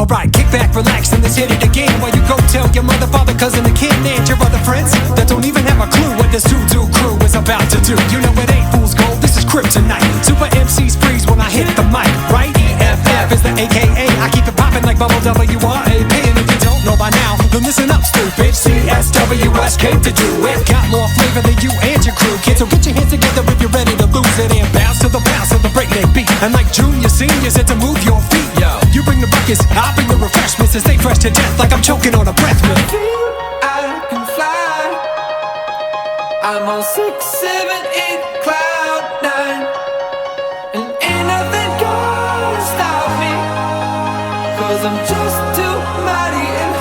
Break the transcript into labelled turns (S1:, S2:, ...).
S1: Alright, kick back, relax, and let's hit it again. While you go tell your mother, father, cousin, and kin, and your other friends that don't even have a clue what this doo-doo crew is about to do. You know it ain't fool's gold, this is kryptonite. Super MCs freeze when I hit the mic, right? EFF is the AKA, I keep it poppin' like bubble WRAP. And if you don't know by now, then listen up, stupid. CSWS came to do it. Got more flavor than you and your crew, kids. So get your hands together if you're ready to lose it and bounce to the breakneck beat. And like junior seniors, it's to move your feet. Yo, you bring the buckets, I bring the refreshments, and stay fresh to death like I'm choking on a breath mint.
S2: I can fly. I'm on 6, 7, 8 cloud 9, and ain't nothing gonna stop me, 'cause I'm just too mighty and